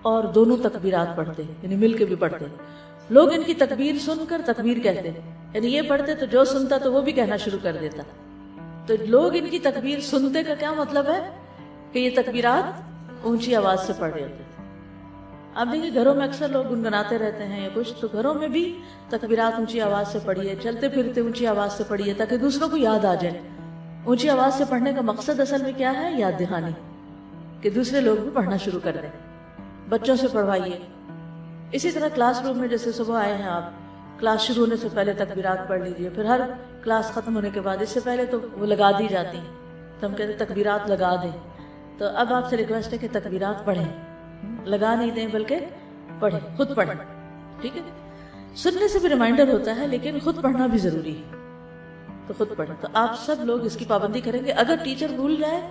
اور دونوں تکبیرات پڑھتے ہیں، یعنی مل کے بھی پڑھتے ہیں۔ لوگ ان کی تکبیر سن کر تکبیر کہتے ہیں، یعنی یہ پڑھتے تو جو سنتا تو وہ بھی کہنا شروع کر دیتا۔ تو لوگ ان کی تکبیر سنتے کا کیا مطلب ہے کہ یہ تکبیرات اونچی آواز سے پڑھ رہے ہوتے تھے۔ اب دیکھیے گھروں میں اکثر لوگ گنگناتے رہتے ہیں یا کچھ، تو گھروں میں بھی تکبیرات اونچی آواز سے پڑھیے، چلتے پھرتے اونچی آواز سے پڑھیے تاکہ دوسروں کو یاد آ جائے۔ اونچی آواز سے پڑھنے کا مقصد اصل میں کیا ہے؟ یاد دہانی، کہ دوسرے لوگ بھی پڑھنا شروع کر دیں۔ بچوں سے پڑھوائیے۔ اسی طرح کلاس روم میں جیسے صبح آئے ہیں آپ، کلاس شروع ہونے سے پہلے تکبیرات پڑھ لیجیے، پھر ہر کلاس ختم ہونے کے بعد، اس سے پہلے تو وہ لگا دی جاتی ہیں تو ہم کہتے ہیں تکبیرات لگا دیں۔ تو اب آپ سے ریکویسٹ ہے کہ تکبیرات پڑھیں، لگا نہیں دیں بلکہ پڑھیں، خود پڑھیں، ٹھیک ہے؟ سننے سے بھی ریمائنڈر ہوتا ہے لیکن خود پڑھنا بھی ضروری ہے، تو خود پڑھیں۔ تو آپ سب لوگ اس کی پابندی کریں گے۔ اگر ٹیچر بھول جائے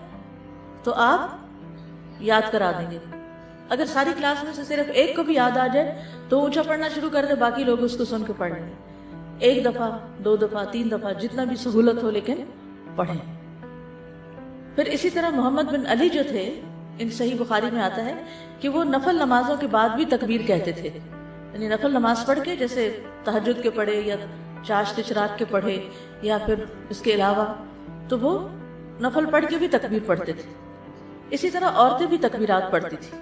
تو آپ یاد کرا دیں گے۔ اگر ساری کلاس میں سے صرف ایک کو بھی یاد آ جائے تو اونچا پڑھنا شروع کر دے، باقی لوگ اس کو سن کے پڑھ لیں گے۔ ایک دفعہ، 2 دفعہ، 3 دفعہ، جتنا بھی سہولت ہو لیکن پڑھیں۔ پھر اسی طرح محمد بن علی جو تھے، ان صحیح بخاری میں آتا ہے کہ وہ نفل نمازوں کے بعد بھی تکبیر کہتے تھے، یعنی نفل نماز پڑھ کے، جیسے تہجد کے پڑھے یا چاشت اشراق کے پڑھے یا پھر اس کے علاوہ، تو وہ نفل پڑھ کے بھی تکبیر پڑھتے تھے۔ اسی طرح عورتیں بھی تکبیرات پڑھتی تھی۔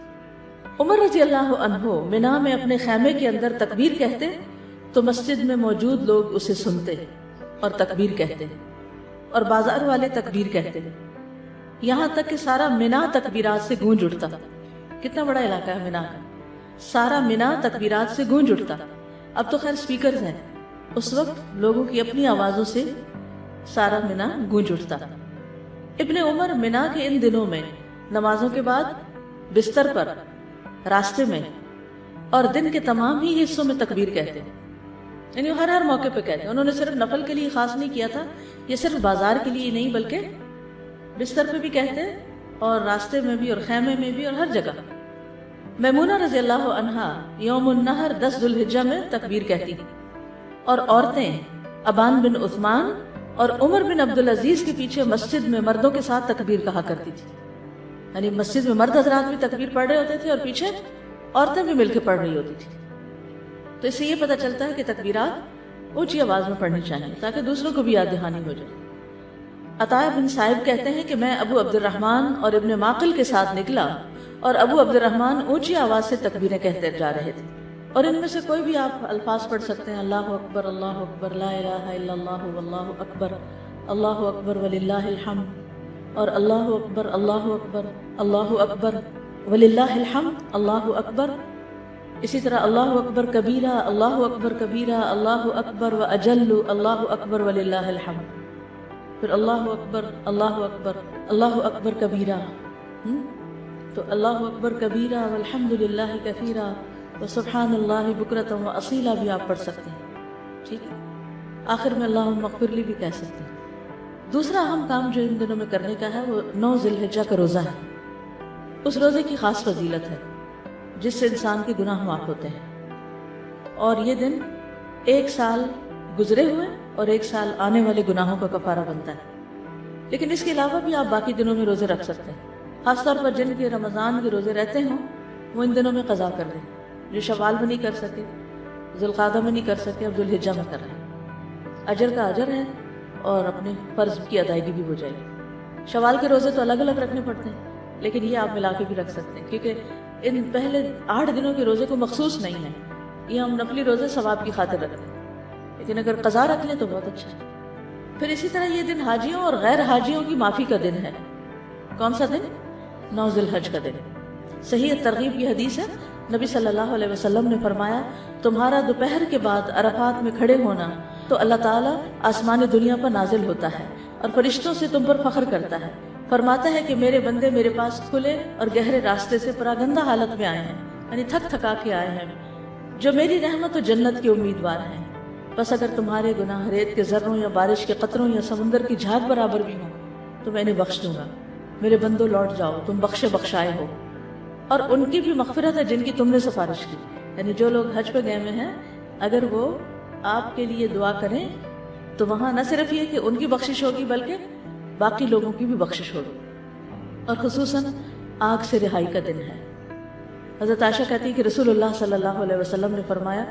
عمر رضی اللہ عنہ منا میں اپنے خیمے کے اندر تکبیر کہتے تو مسجد میں موجود لوگ اسے سنتے اور تکبیر کہتے، اور بازار والے تکبیر کہتے، یہاں تک کہ سارا منا تکبیرات سے گونج اٹھتا۔ کتنا بڑا علاقہ ہے منا کا، سارا منا تکبیرات سے گونج اٹھتا۔ اب تو خیر سپیکرز ہیں، اس وقت لوگوں کی اپنی آوازوں سے سارا منا گونج اٹھتا۔ ابن عمر منا کے ان دنوں میں نمازوں کے بعد بستر پر، راستے میں اور دن کے تمام ہی حصوں میں تکبیر کہتے، یعنی ہر موقع پہ کہتے۔ انہوں نے صرف نفل کے لیے خاص نہیں کیا تھا، یہ صرف بازار کے لیے نہیں بلکہ بستر پہ بھی کہتے اور راستے میں بھی اور خیمے میں بھی اور ہر جگہ۔ میمونہ رضی اللہ عنہا یوم النحر 10 ذو الحجہ میں تکبیر کہتی، اور عورتیں ابان بن عثمان اور عمر بن عبدالعزیز کے پیچھے مسجد میں مردوں کے ساتھ تکبیر کہا کرتی تھی، یعنی مسجد میں مرد حضرات بھی تکبیر پڑھ رہے ہوتے تھے اور پیچھے عورتیں بھی مل کے پڑھ رہی ہوتی تھی۔ تو اس سے یہ پتہ چلتا ہے کہ تکبیرات اونچی آواز میں پڑھنی چاہیے تاکہ دوسروں کو بھی یاد دہانی ہو جائے۔ عطا بن صائب کہتے ہیں کہ میں ابو عبد الرحمن اور ابن معقل کے ساتھ نکلا اور ابو عبد الرحمن اونچی آواز سے تکبیریں کہتے جا رہے تھے، اور ان میں سے کوئی بھی آپ الفاظ پڑھ سکتے ہیں، اللہ اکبر لا الہ الا اللہ واللہ اکبر وللہ الحمد، اور اللہ اکبر وللہ الحمد، اللہ اکبر۔ اسی طرح اللہ اکبر کبیرہ اللہ اکبر و اجل اللہ اکبر وللہ الحمد، پھر اللہ اکبر کبیرہ، تو اللہ اکبر کبیرہ والحمد للہ کثیرہ وسبحان اللہ بکرۃ و اصیلا بھی آپ پڑھ سکتے ہیں، ٹھیک ہے؟ آخر میں اللہم اغفر لی بھی کہہ سکتے ہیں۔ دوسرا اہم کام جو ان دنوں میں کرنے کا ہے وہ 9 ذی الحجہ کا روزہ ہے۔ اس روزے کی خاص فضیلت ہے جس سے انسان کے گناہ معاف ہوتے ہیں، اور یہ دن 1 سال گزرے ہوئے اور 1 سال آنے والے گناہوں کا کفارہ بنتا ہے۔ لیکن اس کے علاوہ بھی آپ باقی دنوں میں روزے رکھ سکتے ہیں، خاص طور پر جن کے رمضان کے روزے رہتے ہوں وہ ان دنوں میں قضا کر دیں، جو شوال میں نہیں کر سکے، ذوالقعدہ میں نہیں کر سکے، اب ذوالحجہ میں کر رہے ہیں۔ اجر کا اجر ہے اور اپنے فرض کی ادائیگی بھی ہو جائے گی۔ شوال کے روزے تو الگ الگ رکھنے پڑتے ہیں، لیکن یہ آپ ملا کے بھی رکھ سکتے ہیں، کیونکہ ان پہلے 8 دنوں کے روزے کو مخصوص نہیں ہے، یہ ہم نفلی روزے ثواب کی خاطر رکھتے ہیں، لیکن اگر قضا رکھ لیں تو بہت اچھا ہے۔ پھر اسی طرح یہ دن حاجیوں اور غیر حاجیوں کی معافی کا دن ہے۔ کون سا دن؟ 9 ذی الحج کا دن۔ صحیح ترغیب کی حدیث ہے، نبی صلی اللہ علیہ وسلم نے فرمایا، تمہارا دوپہر کے بعد عرفات میں کھڑے ہونا تو اللہ تعالیٰ آسمان دنیا پر نازل ہوتا ہے اور فرشتوں سے تم پر فخر کرتا ہے، فرماتا ہے کہ میرے بندے میرے پاس کھلے اور گہرے راستے سے پراگندہ حالت میں آئے ہیں، یعنی تھک تھکا کے آئے ہیں، جو میری رحمت و جنت کے امیدوار ہیں، بس اگر تمہارے گناہ ریت کے ذروں یا بارش کے قطروں یا سمندر کی جھاگ برابر بھی ہوں تو میں انہیں بخش دوں گا۔ میرے بندوں لوٹ جاؤ، تم بخشے بخشائے ہو، اور ان کی بھی مغفرت ہے جن کی تم نے سفارش کی، یعنی جو لوگ حج پہ گئے ہوئے ہیں اگر وہ آپ کے لیے دعا کریں تو وہاں نہ صرف یہ کہ ان کی بخشش ہوگی بلکہ باقی لوگوں کی بھی بخشش ہوگی، اور خصوصاً آگ سے رہائی کا دن ہے۔ حضرت عائشہ کہتی ہے کہ رسول اللہ صلی اللہ علیہ وسلم نے فرمایا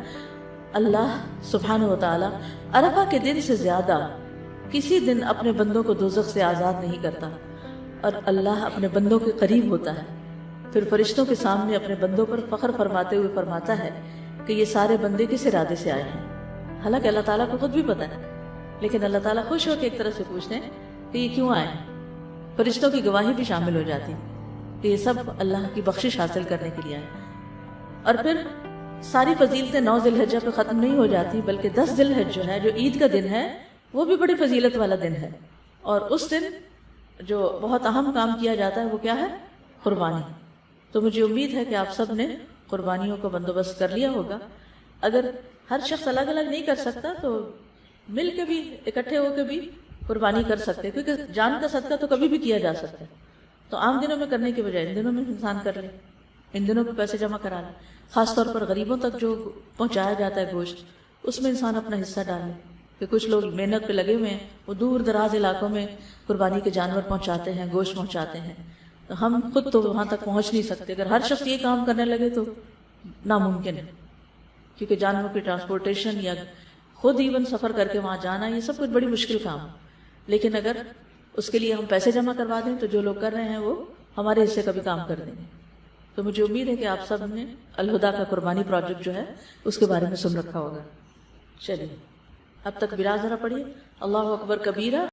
اللہ سبحانہ و تعالی عرفہ کے دن سے زیادہ کسی دن اپنے بندوں کو دوزخ سے آزاد نہیں کرتا، اور اللہ اپنے بندوں کے قریب ہوتا ہے، پھر فرشتوں کے سامنے اپنے بندوں پر فخر فرماتے ہوئے فرماتا ہے کہ یہ سارے بندے کس ارادے سے آئے ہیں۔ حالانکہ اللہ تعالیٰ کو خود بھی پتا ہے، لیکن اللہ تعالیٰ خوش ہو کے ایک طرح سے پوچھتے ہیں کہ یہ کیوں آئے ہیں۔ فرشتوں کی گواہی بھی شامل ہو جاتی کہ یہ سب اللہ کی بخشش حاصل کرنے کے لیے آئے۔ اور پھر ساری فضیلتیں 9 ذی الحجہ پہ ختم نہیں ہو جاتی، بلکہ 10 ذی الحجہ جو ہے، جو عید کا دن ہے، وہ بھی بڑی فضیلت والا دن ہے، اور اس دن جو بہت اہم کام کیا جاتا ہے وہ کیا ہے؟ قربانی۔ تو مجھے امید ہے کہ آپ سب نے قربانیوں کا بندوبست کر لیا ہوگا۔ اگر ہر شخص الگ الگ نہیں کر سکتا تو مل کے بھی، اکٹھے ہو کے بھی قربانی کر سکتے، کیونکہ جان کا صدقہ تو کبھی بھی کیا جا سکتا ہے۔ تو عام دنوں میں کرنے کے بجائے ان دنوں میں انسان کر لے، ان دنوں میں پیسے جمع کرا لے، خاص طور پر غریبوں تک جو پہنچایا جاتا ہے گوشت، اس میں انسان اپنا حصہ ڈال لے۔ کہ کچھ لوگ محنت پہ لگے ہوئے ہیں، وہ دور دراز علاقوں میں قربانی کے جانور پہنچاتے ہیں، گوشت پہنچاتے ہیں، تو ہم خود تو وہاں تک پہنچ نہیں سکتے۔ اگر ہر شخص یہ کام کرنے لگے تو ناممکن ہے، کیونکہ جانوروں کی ٹرانسپورٹیشن یا خود ایون سفر کر کے وہاں جانا، یہ سب کچھ بڑی مشکل کام ہے۔ لیکن اگر اس کے لیے ہم پیسے جمع کروا دیں تو جو لوگ کر رہے ہیں وہ ہمارے حصے کا بھی کام کر دیں گے۔ تو مجھے امید ہے کہ آپ سب نے الہدا کا قربانی پروجیکٹ جو ہے اس کے بارے میں سن رکھا ہوگا۔ چلیے اب تک تکبیرات ذرا پڑھیے، اللہ اکبر کبیرہ۔